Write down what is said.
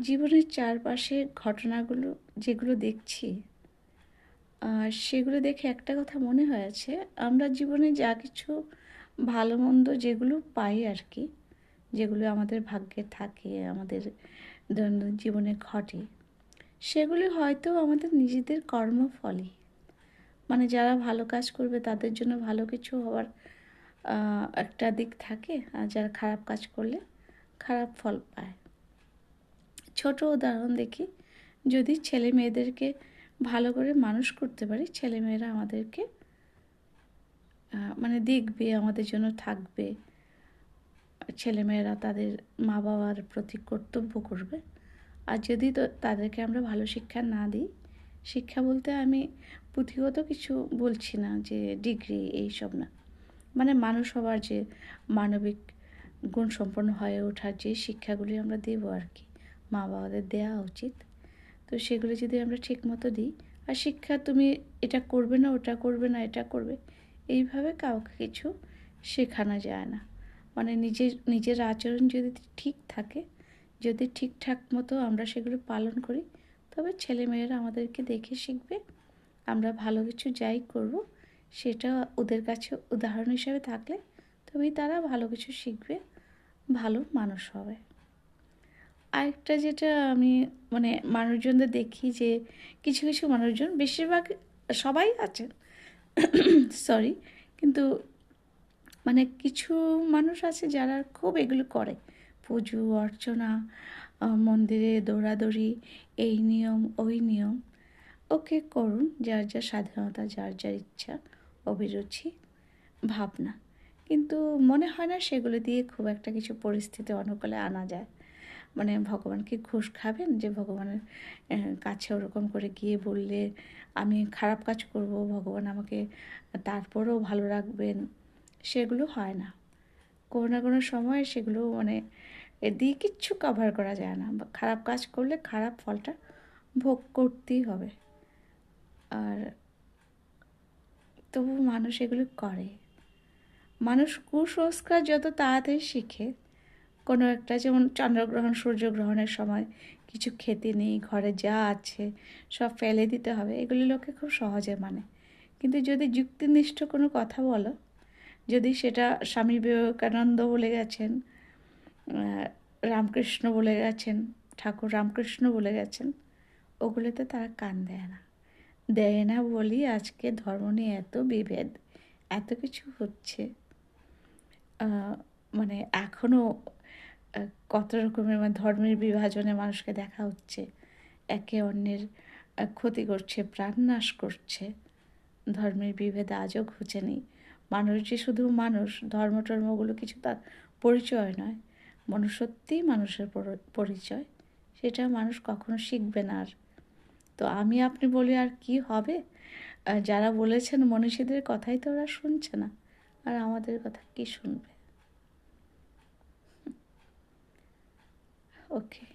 জীবনের চারপাশে ঘটনাগুলো যেগুলো দেখছি, সেগুলো দেখে একটা কথা মনে হয়েছে, আমরা জীবনে যা কিছু ভালো মন্দ যেগুলো পাই আর কি, যেগুলো আমাদের ভাগ্যে থাকে, আমাদের দৈনন্দিন জীবনে ঘটে, সেগুলি হয়তো আমাদের নিজেদের কর্মফলই। মানে যারা ভালো কাজ করবে তাদের জন্য ভালো কিছু হওয়ার একটা দিক থাকে, আর যারা খারাপ কাজ করলে খারাপ ফল পায়। ছোট উদাহরণ দেখি, যদি ছেলে মেয়েদেরকে ভালো করে মানুষ করতে পারি, ছেলেমেয়েরা আমাদেরকে মানে দেখবে, আমাদের জন্য থাকবে, ছেলেমেয়েরা তাদের মা বাবার প্রতি কর্তব্য করবে। আর যদি তো তাদেরকে আমরা ভালো শিক্ষা না দিই, শিক্ষা বলতে আমি পুঁথিগত কিছু বলছি না, যে ডিগ্রি এইসব না, মানে মানুষ হওয়ার যে মানবিক গুণ সম্পন্ন হয়ে ওঠার যে শিক্ষাগুলি আমরা দেবো আর কি, মা বাবাদের দেওয়া উচিত। তো সেগুলো যদি আমরা ঠিক মতো দিই, আর শিক্ষা তুমি এটা করবে না, ওটা করবে না, এটা করবে, এইভাবে কাউকে কিছু শেখানো যায় না। মানে নিজের আচরণ যদি ঠিক থাকে, যদি ঠিকঠাক মতো আমরা সেগুলো পালন করি, তবে ছেলেমেয়েরা আমাদেরকে দেখে শিখবে। আমরা ভালো কিছু যাই করব, সেটা ওদের কাছে উদাহরণ হিসেবে থাকলে তবেই তারা ভালো কিছু শিখবে, ভালো মানুষ হবে। আরেকটা যেটা আমি মানে মানুষজনদের দেখি, যে কিছু কিছু মানুষজন, বেশিরভাগ সবাই আছেন সরি, কিন্তু মানে কিছু মানুষ আছে যারা খুব এগুলো করে, পুজো অর্চনা, মন্দিরে দৌড়াদৌড়ি, এই নিয়ম ওই নিয়ম। ওকে, করুন, যার যার স্বাধীনতা, যার যার ইচ্ছা, অভিরুচি, ভাবনা, কিন্তু মনে হয় না সেগুলো দিয়ে খুব একটা কিছু পরিস্থিতি অনুকূলে আনা যায়। মানে ভগবান কি ঘুষ খাবেন, যে ভগবানের কাছে ওরকম করে গিয়ে বললে আমি খারাপ কাজ করব, ভগবান আমাকে তারপরেও ভালো রাখবেন? সেগুলো হয় না। কোনো না কোনো সময় সেগুলো মানে দিয়ে কিচ্ছু কভার করা যায় না। খারাপ কাজ করলে খারাপ ফলটা ভোগ করতেই হবে। আর তবু মানুষ এগুলো করে। মানুষ কুসংস্কার যত তাড়াতাড়ি শিখে, কোনো একটা, যেমন চন্দ্রগ্রহণ সূর্যগ্রহণের সময় কিছু খেতে নেই, ঘরে যা আছে সব ফেলে দিতে হবে, এগুলি লোকে খুব সহজে মানে। কিন্তু যদি যুক্তিনিষ্ঠ কোনো কথা বলো, যদি সেটা স্বামী বিবেকানন্দ বলে গেছেন, রামকৃষ্ণ বলে গেছেন, ঠাকুর রামকৃষ্ণ বলে গেছেন, ওগুলোতে তারা কান দেয় না বলি আজকে ধর্ম নিয়ে এত বিভেদ, এত কিছু হচ্ছে। মানে এখনও কত রকমের মানে ধর্মের বিভাজনে মানুষকে দেখা হচ্ছে, একে অন্যের ক্ষতি করছে, প্রাণনাশ করছে। ধর্মের বিভেদ আজও ঘুচেনি। মানুষ যে শুধু মানুষ, ধর্ম টর্মগুলো কিছু তার পরিচয় নয়, মনুষ্যত্বই মানুষের পরিচয়, সেটা মানুষ কখনো শিখবে না। আর তো আমি আপনি বলি আর কি হবে? যারা বলেছেন মনীষীদের কথাই তো ওরা শুনছে না, আর আমাদের কথা কি শুনবে? ওকে।